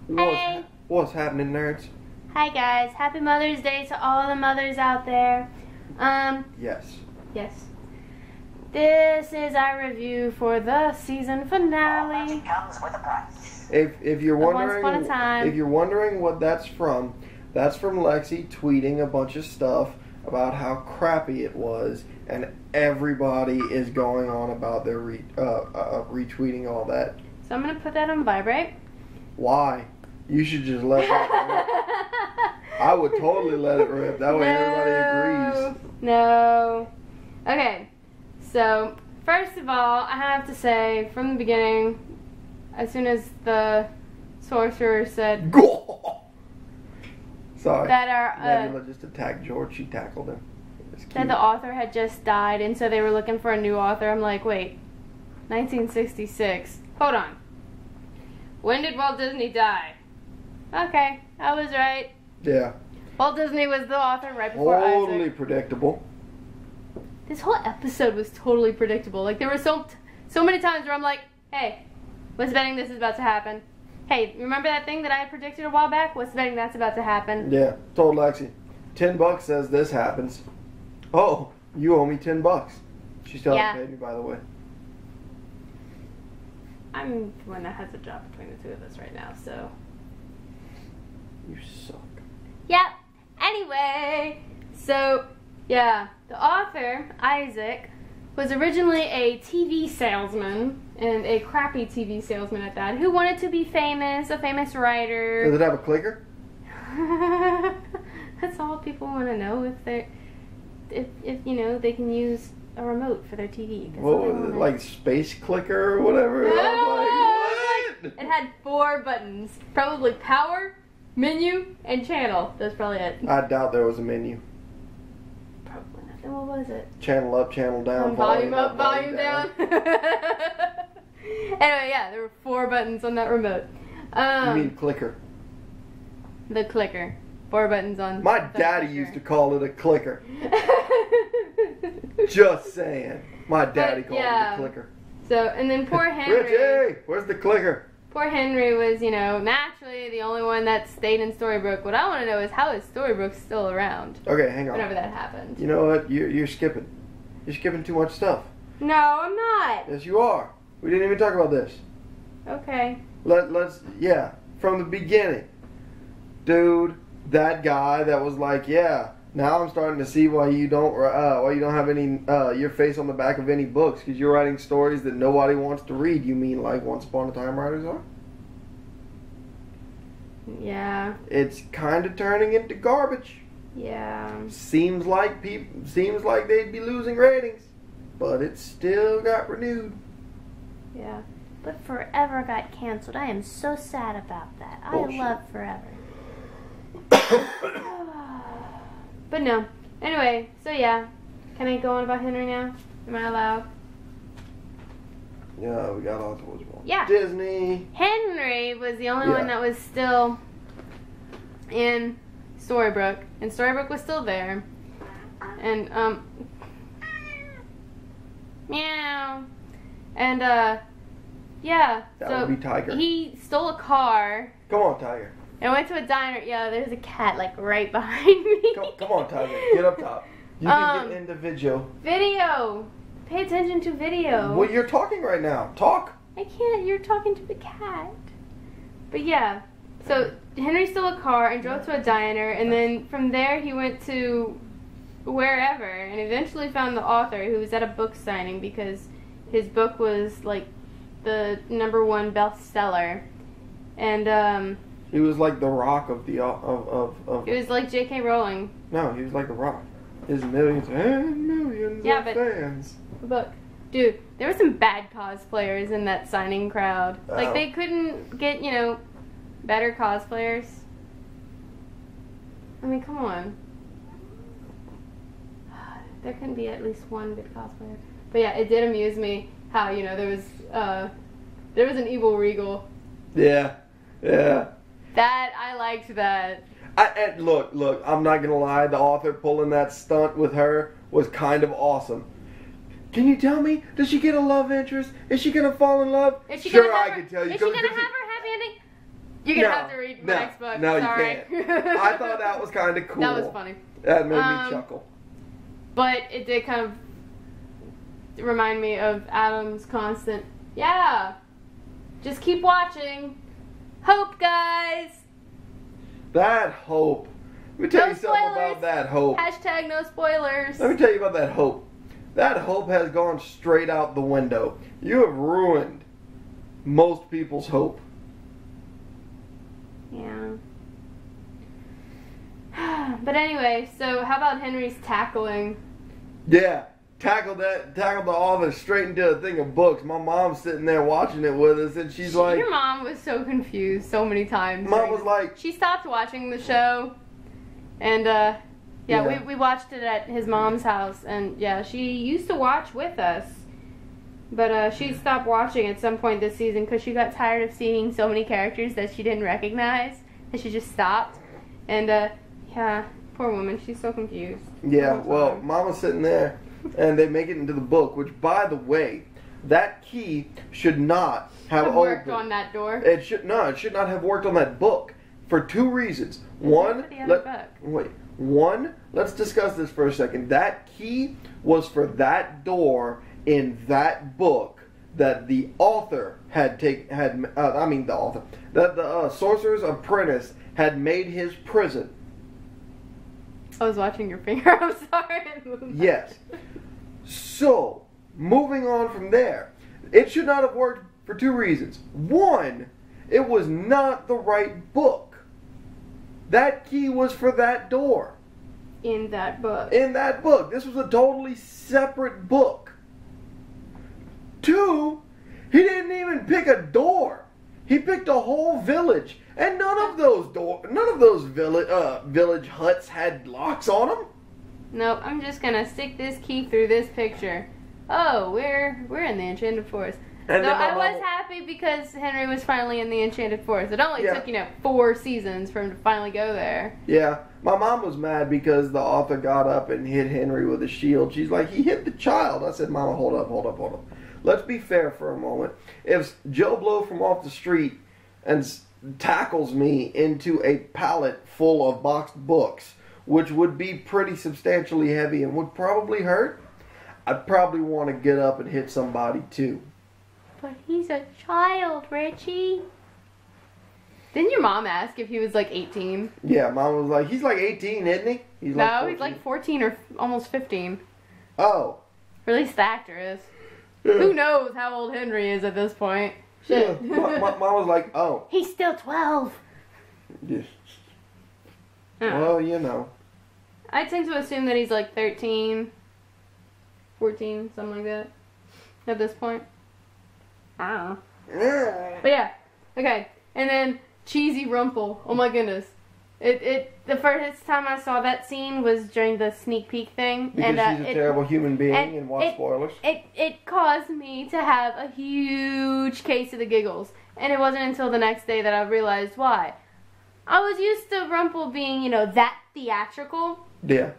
Hey. What's happening, nerds? Hi guys, happy Mother's Day to all the mothers out there. Yes. Yes. This is our review for the season finale. Comes with a price. If you're Once upon a wondering, time. if you're wondering what that's from Lexi tweeting a bunch of stuff about how crappy it was, and everybody is going on about their retweeting all that. So I'm gonna put that on vibrate. Why? You should just let that rip. I would totally let it rip. That way everybody agrees. No. Okay. So first of all, I have to say from the beginning, as soon as the sorcerer said Sorry. that our Nebula just attacked George. She tackled him. It's cute. that the author had just died, and so they were looking for a new author. I'm like, wait, 1966. Hold on. When did Walt Disney die? Okay, I was right. Yeah. Walt Disney was the author right before Totally Isaac. predictable. This whole episode was totally predictable. Like, there were so many times where I'm like, hey, what's betting this is about to happen? Hey, remember that thing that I predicted a while back? What's betting that's about to happen? Yeah. Told Lexi. $10 says this happens. Oh, you owe me $10. She still hasn't paid me, by the way. I'm the one that has a job between the two of us right now, so. You suck. Yep. Anyway, so, yeah, the author, Isaac, was originally a TV salesman, and a crappy TV salesman at that, who wanted to be famous, a famous writer. Does it have a clicker? That's all people want to know, if you know, they can use a remote for their TV. What was it, like space clicker or whatever? No, I was like, what? it had 4 buttons. Probably power, menu, and channel. That's probably it. I doubt there was a menu. Probably not. Then what was it? Channel up, channel down. Volume up, volume down. Anyway, yeah, there were 4 buttons on that remote. You mean clicker? The clicker. 4 buttons on. My daddy used to call it a clicker. Just saying. My daddy called it a clicker. So, and then poor Henry. Richie, where's the clicker? Poor Henry was, you know, naturally the only one that stayed in Storybrooke. What I want to know is how is Storybrooke still around? Okay, hang on. Whenever that happened. You know what? You're skipping. You're skipping too much stuff. No, I'm not. Yes, you are. We didn't even talk about this. Okay. Let's from the beginning. Dude, that guy that was like, yeah, now I'm starting to see why you don't have any your face on the back of any books, because you're writing stories that nobody wants to read. You mean like Once Upon a Time writers are? Yeah. It's kind of turning into garbage. Yeah. Seems like they'd be losing ratings, but it still got renewed. Yeah. But Forever got canceled. I am so sad about that. Bullshit. I love Forever. But no. Anyway, so yeah. Can I go on about Henry now? Am I allowed? Yeah, we got all towards one. Yeah. Disney. Henry was the only one that was still in Storybrooke. And Storybrooke was still there. And, meow. And, yeah. That would be Tiger. He stole a car. Come on, Tiger. And went to a diner. Yeah, there's a cat, like, right behind me. Come on, Tiger. Get up top. You can get into video. Video. Pay attention to video. Well, you're talking right now. Talk. I can't. You're talking to the cat. But yeah. So Henry stole a car and drove to a diner, and then from there he went to wherever, and eventually found the author, who was at a book signing because his book was like the #1 bestseller, and he was like the Rock of the of. It was like J.K. Rowling. No, he was like the Rock. His millions and millions of fans. Book. Dude, there were some bad cosplayers in that signing crowd. Like, they couldn't get, you know, better cosplayers. I mean, come on. There couldn't be at least one good cosplayer. But yeah, it did amuse me how, you know, there was an evil Regal. Yeah. Yeah. I liked that. And look, I'm not gonna lie, the author pulling that stunt with her was kind of awesome. Can you tell me, does she get a love interest? Is she gonna fall in love? Is she sure, gonna have I her, can tell you. Is she gonna have her happy ending? You're going to have to read my next book. No, Sorry. you can't. I thought that was kind of cool. That was funny. That made me chuckle. But it did kind of remind me of Adam's constant, yeah, just keep watching. Hope, guys. That hope. Let me tell you something about that hope. Hashtag no spoilers. Let me tell you about that hope. That hope has gone straight out the window. You have ruined most people's hope. Yeah. But anyway, so how about Henry's tackling? Yeah, tackled the author straight into a thing of books. My mom's sitting there watching it with us, and she's like... Your mom was so confused so many times. Mom was like... She stopped watching the show, and, we watched it at his mom's house, and, yeah, she used to watch with us. But, she stopped watching at some point this season because she got tired of seeing so many characters that she didn't recognize, and she just stopped. And, yeah, poor woman, she's so confused. Yeah, well, Mama's sitting there, and they make it into the book, which, by the way, that key should not have worked on that door. It should not have worked on that book for two reasons. One, let's discuss this for a second. That key was for that door in that book that the author that the Sorcerer's Apprentice had made his prison. I was watching your finger. I'm sorry. Yes. So, moving on from there, it should not have worked for two reasons. One, it was not the right book. That key was for that door. In that book. In that book. This was a totally separate book. Two, he didn't even pick a door. He picked a whole village. And none of those village huts had locks on them. Nope, I'm just gonna stick this key through this picture. Oh, we're in the Enchanted Forest. And so I was happy because Henry was finally in the Enchanted Forest. It only took, 4 seasons for him to finally go there. Yeah, my mom was mad because the author got up and hit Henry with a shield. She's like, he hit the child. I said, Mama, hold up. Let's be fair for a moment. If Joe Blow from off the street and tackles me into a pallet full of boxed books, which would be pretty substantially heavy and would probably hurt, I'd probably want to get up and hit somebody too. But he's a child, Richie. Didn't your mom ask if he was like 18? Yeah, Mom was like, he's like 18, isn't he? He's like 14 or almost 15. Oh. Or at least the actor is. Who knows how old Henry is at this point? Shit. Yeah, Mom was like, oh. He's still 12. Yes. Well, you know. I tend to assume that he's like 13, 14, something like that. At this point. I don't know. But yeah. Okay. And then Cheesy Rumple. Oh my goodness. The first time I saw that scene was during the sneak peek thing. Because she's a terrible human being and watch spoilers. It caused me to have a huge case of the giggles. And it wasn't until the next day that I realized why. I was used to Rumple being, that theatrical. Yeah.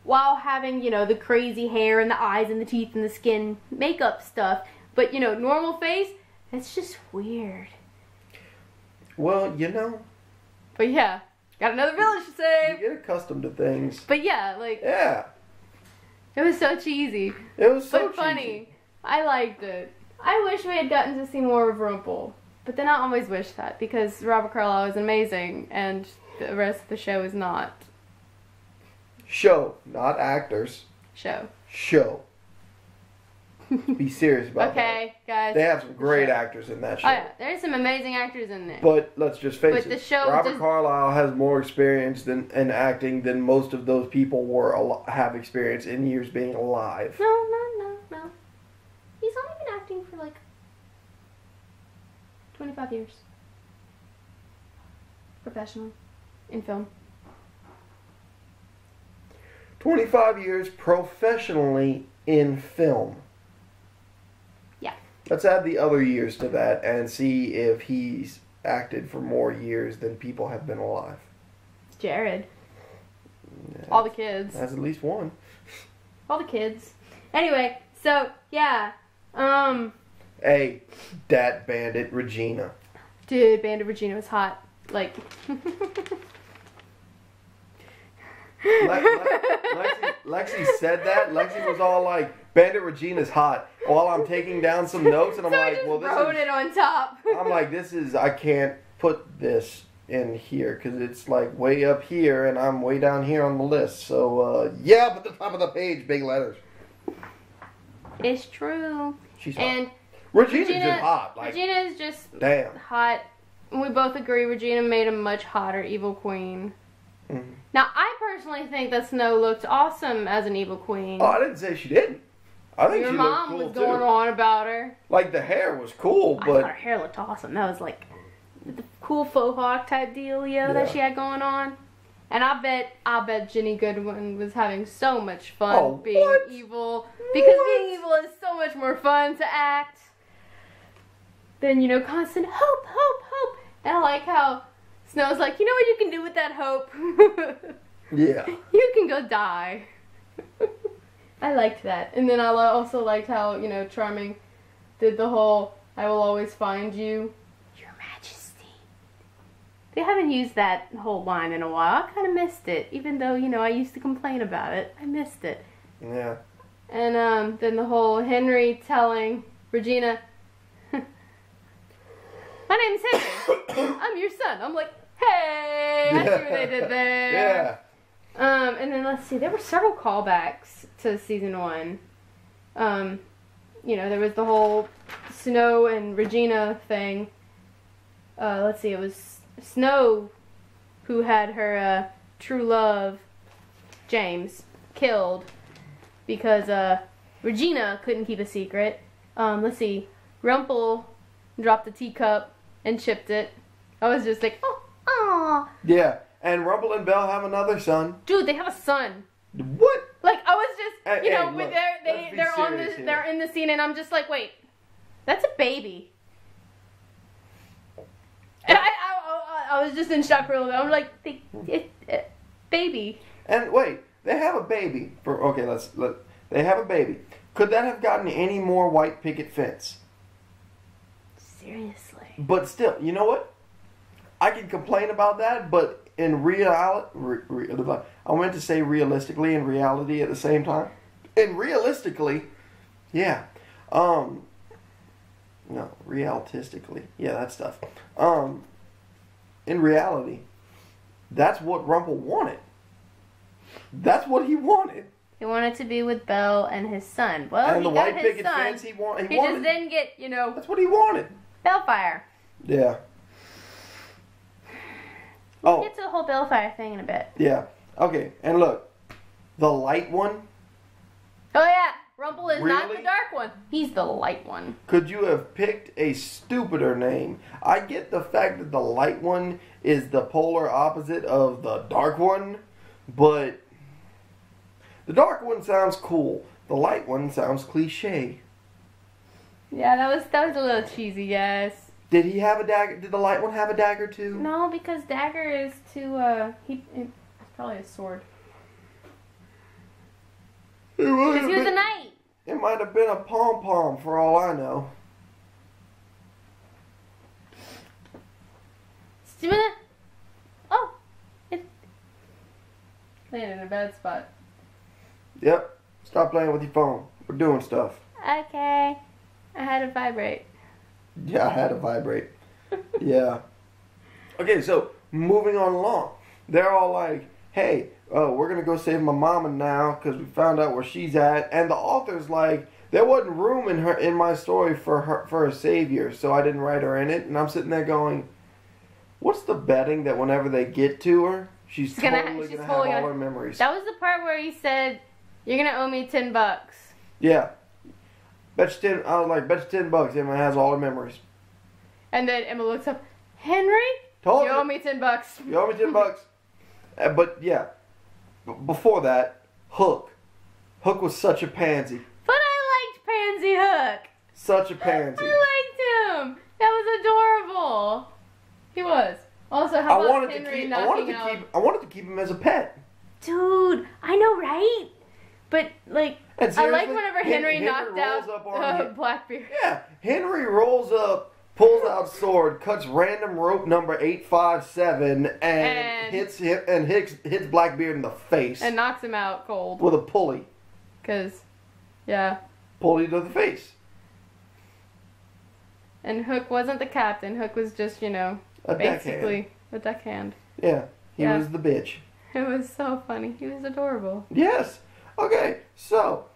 While having, the crazy hair and the eyes and the teeth and the skin makeup stuff. But, normal face, it's just weird. Well, But yeah. Got another village to save. You get accustomed to things. But yeah, yeah. It was so cheesy. It was so but funny. I liked it. I wish we had gotten to see more of Rumple. But then I always wish that because Robert Carlyle is amazing and the rest of the show is not. Show, not actors. Show. Be serious about that. Okay, guys. They have some great actors in that show. Oh yeah, there's some amazing actors in there. But let's just face it. The show Robert Carlyle has more experience in acting than most of those people have experience in years being alive. No. He's only been acting for 25 years. Professional. In film. 25 years professionally in film. Yeah. Let's add the other years to that and see if he's acted for more years than people have been alive. Jared. All the kids. That's at least one. All the kids. Anyway, so, yeah. Hey, Dat Bandit Regina. Dude, Bandit Regina was hot. Like... Lexi said that. Lexi was all like, Bandit Regina's hot. While I'm taking down some notes, and I'm so like, I just well, this wrote is... it on top. I'm like, I can't put this in here, because it's like way up here, and I'm way down here on the list. So, yeah, up at the top of the page, big letters. It's true. She's hot. And Regina's just hot. Like, Regina's just damn. hot. We both agree Regina made a much hotter evil queen. Mm-hmm. Now, I personally think that Snow looked awesome as an evil queen. Oh, I didn't say she didn't. I think Your she looked mom cool was going too. on about her. Like, the hair was cool, I but... thought her hair looked awesome. That was like the cool faux hawk type dealio that she had going on. And I bet Jenny Goodwin was having so much fun being evil. Because being evil is so much more fun to act than, you know, constant hope, hope, hope. And I like how Snow's like, you know what you can do with that hope? Yeah. You can go die. I liked that. And then I also liked how, you know, Charming did the whole, I will always find you, Your Majesty. They haven't used that whole line in a while. I kind of missed it. Even though, you know, I used to complain about it. I missed it. Yeah. And then the whole Henry telling Regina, my name's Henry. I'm your son. I'm like, hey, I see what they did there. Yeah. And then let's see, there were several callbacks to season 1. You know, there was the whole Snow and Regina thing. Let's see, it was Snow who had her true love, James, killed because Regina couldn't keep a secret. Let's see, Rumple dropped the teacup and chipped it. I was just like, oh, aw. Yeah. And Rumple and Belle have another son. Dude, they have a son. What? Like, I was just, you know, look, with let's be they're in the scene, and I'm just like, wait, that's a baby. And I was just in shock for a little bit. I'm like, baby. And wait, they have a baby. They have a baby. Could that have gotten any more white picket fence? Seriously. But still, you know what? I can complain about that, but in reality, I meant to say realistically and reality at the same time. And realistically, yeah. No, realistically. Yeah, that stuff. In reality, that's what Rumple wanted. That's what he wanted. He wanted to be with Belle and his son. Well, and he the got white his picket son. fence he wanted. He just didn't get, you know, that's what he wanted. Bellfire. Yeah. We'll get to the whole Bellfire thing in a bit. Yeah. Okay, and look. The light one. Oh, yeah. Rumple is not the Really? dark one. He's the light one. Could you have picked a stupider name? I get the fact that the light one is the polar opposite of the dark one, but the dark one sounds cool. The light one sounds cliche. Yeah, that was a little cheesy, guys. Did he have a dagger? Did the light one have a dagger too? No, because dagger is too, it's probably a sword. Because he was a knight. It might have been a pom-pom for all I know. Oh, it landed in a bad spot. Yep. Stop playing with your phone. We're doing stuff. Okay. I had to vibrate. Yeah, I had to vibrate. Yeah. Okay, so moving on along. They're all like, hey, we're going to go save my mama now because we found out where she's at. And the author's like, there wasn't room in my story for a savior, so I didn't write her in it. And I'm sitting there going, what's the betting that whenever they get to her, she's totally going to have all her memories? That was the part where he said, you're going to owe me $10. Yeah. Bet you $10 Emma has all her memories. And then Emma looks up, Henry? You owe me $10. You owe me $10. But yeah, before that, Hook. Hook was such a pansy. But I liked Pansy Hook. Such a pansy. I liked him. That was adorable. He was. Also, how about Henry knocking out... I wanted to keep him as a pet. Dude, I know, right? But, like, I like whenever Henry knocked out Blackbeard. Yeah, Henry rolls up pulls out sword, cuts random rope number 857, and hits Blackbeard in the face. And knocks him out cold. With a pulley. Because, yeah. Pulley to the face. And Hook wasn't the captain. Hook was just, basically a deckhand. Yeah, he was the bitch. It was so funny. He was adorable. Yes. Okay, so,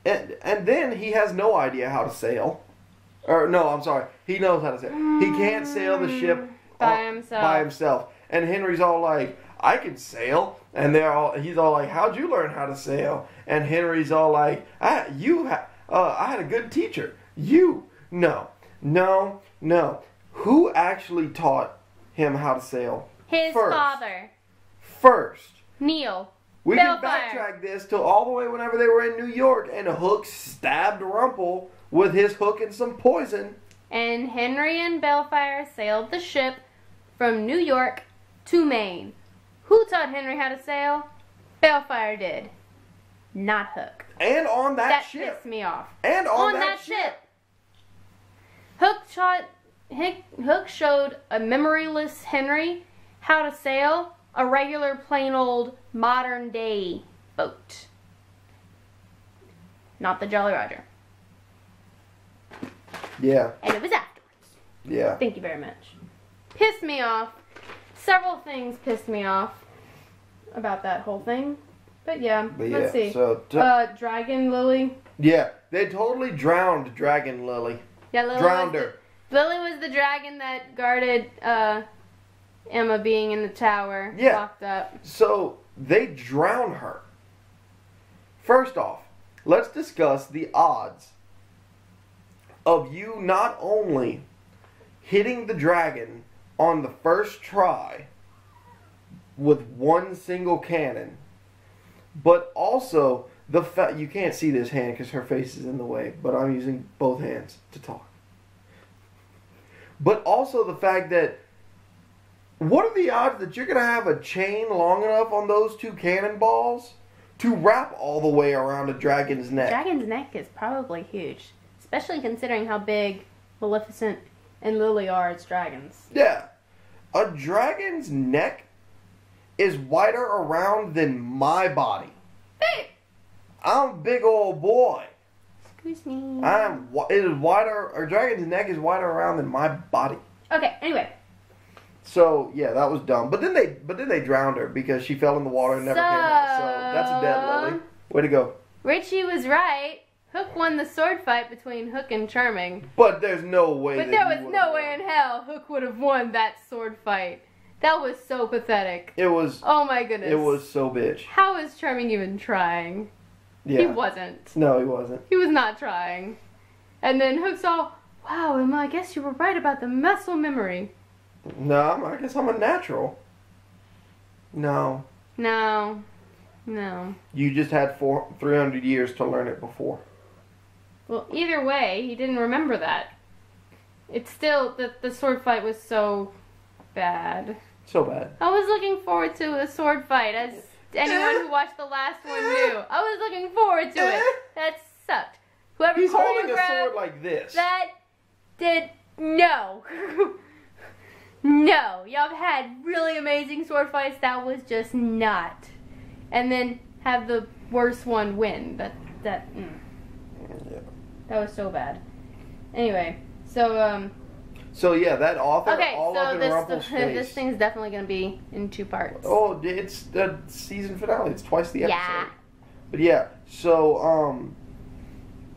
and then he has no idea how to sail. Or, no, I'm sorry. He knows how to sail. He can't sail the ship by himself. And Henry's all like, I can sail. And he's all like, how'd you learn how to sail? And Henry's all like, I had a good teacher. No. Who actually taught him how to sail? His father. First. Neil. We can backtrack this to all the way whenever they were in New York and Hook stabbed Rumple with his hook and some poison. And Henry and Bellfire sailed the ship from New York to Maine. Who taught Henry how to sail? Bellfire did. Not Hook. And on that ship. That pissed me off. And on that ship. Hook showed a memoryless Henry how to sail a regular plain old modern day boat. Not the Jolly Roger. Yeah. And it was afterwards. Yeah. Thank you very much. Pissed me off. Several things pissed me off about that whole thing. But yeah, let's see. So Dragon Lily. Yeah, they totally drowned Dragon Lily. Yeah, Lily drowned her. Lily was the dragon that guarded Emma being in the tower, locked up. So they drown her. First off, let's discuss the odds of you not only hitting the dragon on the first try with one single cannon, but also the fact you can't see this hand because her face is in the way, but I'm using both hands to talk. But also the fact that what are the odds that you're going to have a chain long enough on those two cannonballs to wrap all the way around a dragon's neck? Dragon's neck is probably huge, especially considering how big Maleficent and Lily are as dragons. Yeah. A dragon's neck is wider around than my body. Hey. I'm a big old boy. Excuse me. It is wider. A dragon's neck is wider around than my body. Okay. Anyway. So yeah, that was dumb. But then they drowned her because she fell in the water and never came out. So that's a dead Lily. Way to go. Richie was right. Hook won the sword fight between Hook and Charming. But there's no way. But there was no way in hell Hook would have won that sword fight. That was so pathetic. It was. Oh my goodness. It was so bitch. How is Charming even trying? Yeah. He wasn't. No, he wasn't. He was not trying. And then Hook's all, wow, Emma, I guess you were right about the muscle memory. No, I guess I'm a natural. No. No. You just had 300 years to learn it before. Well, either way, he didn't remember that. It's still, the sword fight was so bad. So bad. I was looking forward to a sword fight, as anyone who watched the last one knew. I was looking forward to it. That sucked. Whoever He's holding a sword like this. That did, no. No. Y'all have had really amazing sword fights. That was just not. And then have the worst one win. That was so bad. Anyway, so So yeah, that author all up in this Rumple's face. This thing's definitely going to be in 2 parts. Oh, it's the season finale. It's twice the episode. Yeah. But yeah, so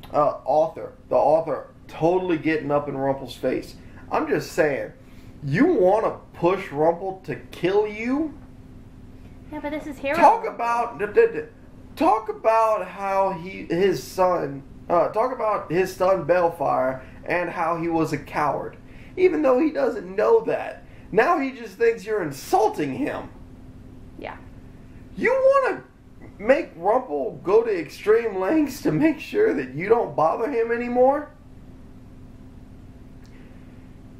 the author totally getting up in Rumple's face. I'm just saying, you want to push Rumple to kill you? Yeah, but this is hero. Talk about how his son Bellfire and how he was a coward, even though he doesn't know that. Now he just thinks you're insulting him. Yeah. You want to make Rumple go to extreme lengths to make sure that you don't bother him anymore?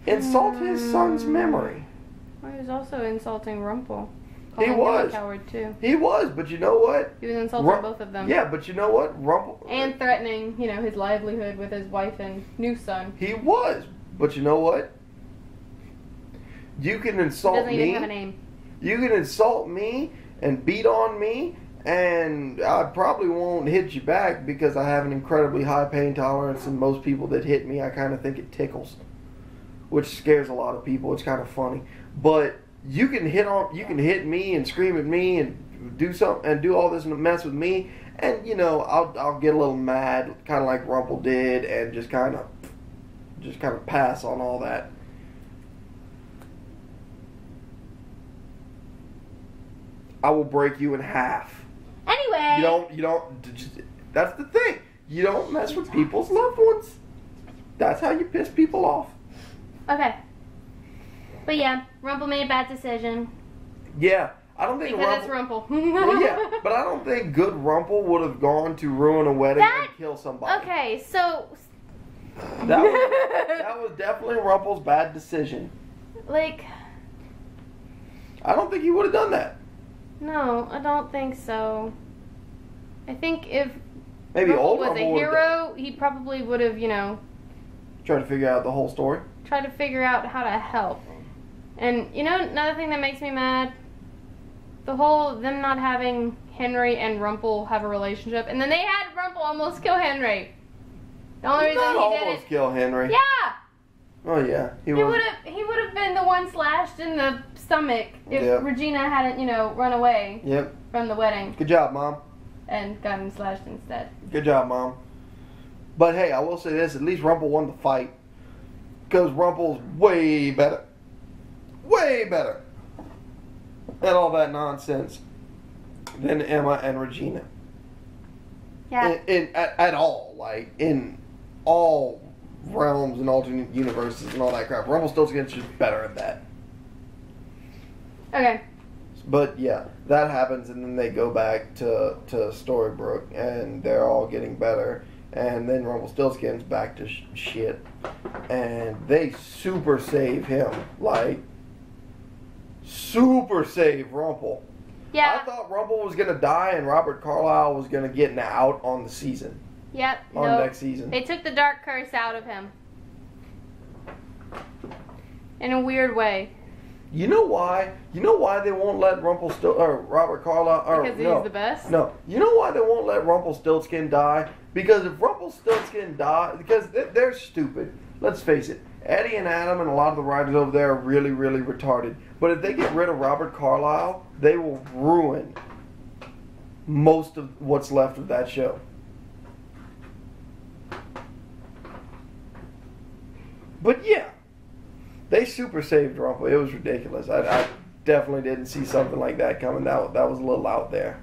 Insult his son's memory. Well, he was also insulting Rumple. He was. Him a coward too. He was, but you know what? He was insulting both of them. Yeah, but you know what? Rumple. And threatening, his livelihood with his wife and new son. He was, But you know what? You can insult Doesn't me. even have a name. You can insult me and beat on me, and I probably won't hit you back because I have an incredibly high pain tolerance, and most people that hit me, I kind of think it tickles, which scares a lot of people. It's kind of funny. But you can hit me and scream at me and do something and do all this mess with me, and you know I'll get a little mad, kind of like Rumple did, and just kind of pass on all that. I will break you in half. Anyway. You don't, that's the thing. You don't mess with people's loved ones. That's how you piss people off. Okay. But yeah, Rumple made a bad decision. Yeah, I don't think because it's Rumple. Well, yeah, but I don't think good Rumple would have gone to ruin a wedding and kill somebody. Okay, so... That was definitely Rumple's bad decision. Like... I don't think he would have done that. No, I don't think so. I think if maybe Rumple old was Rumple a hero, he probably would have, tried to figure out the whole story. Try to figure out how to help. And, another thing that makes me mad? The whole, them not having Henry and Rumple have a relationship. And then they had Rumple almost kill Henry. The only reason he did almost kill Henry. Yeah! Oh, yeah. He would have been the one slashed in the stomach if Regina hadn't, run away from the wedding. Good job, Mom. And gotten slashed instead. Good job, Mom. But hey, I will say this, at least Rumple won the fight. Because Rumple's way better. Way better. And all that nonsense than Emma and Regina. Yeah. At all. Like, in all realms and alternate universes and all that crap. Rumpelstiltskin's just better at that. Okay. But yeah, that happens, and then they go back to Storybrooke, and they're all getting better. And then Rumpelstiltskin's back to shit. And they super save him. Like, super save Rumple. Yeah. I thought Rumple was going to die and Robert Carlyle was going to get out on the season. Yep. Next season. They took the dark curse out of him. In a weird way. You know why? You know why they won't let Robert Carlyle... Because he's the best? No. You know why they won't let Rumpelstiltskin die? Because if Rumpelstiltskin dies... Because they're stupid. Let's face it. Eddie and Adam and a lot of the writers over there are really, really retarded. But if they get rid of Robert Carlyle, they will ruin most of what's left of that show. But yeah. They super saved Rumple. It was ridiculous. I definitely didn't see something like that coming. That was a little out there.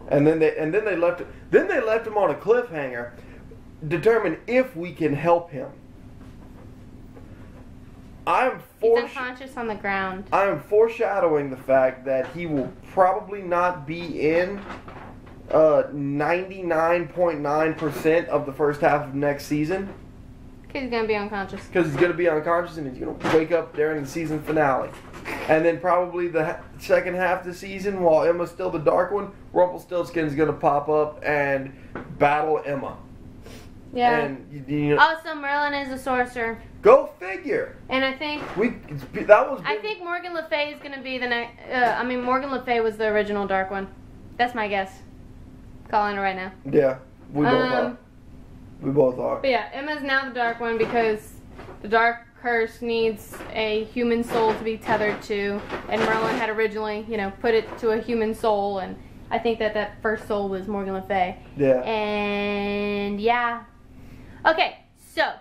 And then they left him on a cliffhanger, determine if we can help him. He's unconscious on the ground. I am foreshadowing the fact that he will probably not be in 99.9% of the first half of next season. Because he's going to be unconscious. Because he's going to be unconscious and he's going to wake up during the season finale. And then probably the second half of the season, while Emma's still the dark one, Rumpelstiltskin's going to pop up and battle Emma. Yeah. And also, Merlin is a sorcerer. Go figure. And I think I think Morgan Le Fay is going to be the next. Morgan Le Fay was the original dark one. That's my guess. Calling it right now. Yeah, we both are. We both are. But yeah, Emma's now the dark one because the dark curse needs a human soul to be tethered to, and Merlin had originally, put it to a human soul, and I think that first soul was Morgan Le Fay. Yeah. And yeah. Okay, so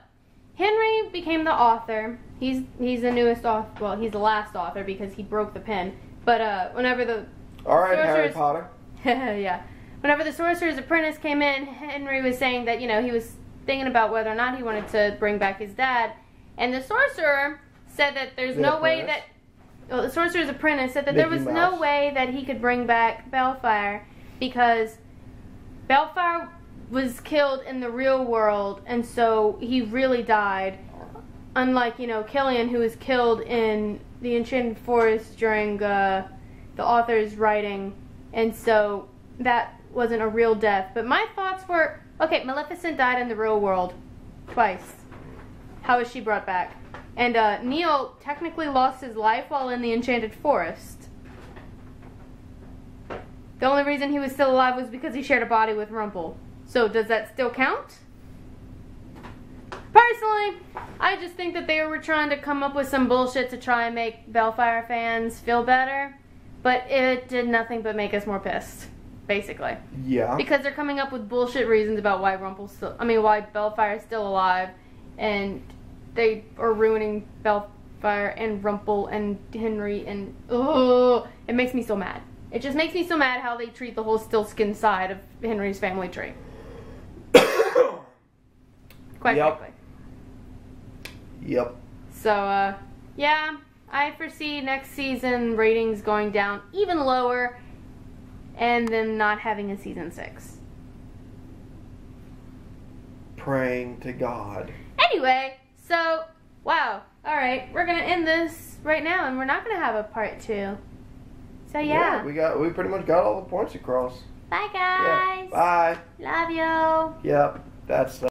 Henry became the author. He's the newest author. Well, he's the last author because he broke the pen. But whenever the Harry Potter. Yeah. Whenever the Sorcerer's Apprentice came in, Henry was saying that, he was thinking about whether or not he wanted to bring back his dad. And the Sorcerer said that there's no way that... Well, the Sorcerer's Apprentice said that there was no way that he could bring back Bellfire because Bellfire was killed in the real world, and so he really died. Unlike, Killian, who was killed in the Enchanted Forest during the author's writing. And so that wasn't a real death. But my thoughts were, okay, Maleficent died in the real world twice. How is she brought back? And Neil technically lost his life while in the Enchanted Forest. The only reason he was still alive was because he shared a body with Rumple. So does that still count? Personally, I just think that they were trying to come up with some bullshit to try and make Bellfire fans feel better. But it did nothing but make us more pissed, basically. Yeah. Because they're coming up with bullshit reasons about why why Bellfire is still alive, and they are ruining Bellfire and Rumple and Henry, and it makes me so mad. It just makes me so mad how they treat the whole Stillskin side of Henry's family tree. Quite frankly. Yep. So, yeah, I foresee next season ratings going down even lower, and them not having a season 6. Praying to God. Anyway, so, wow. Alright, we're going to end this right now, and we're not going to have a part 2. So, yeah. We pretty much got all the points across. Bye, guys. Yeah. Bye. Love you. Yep. That's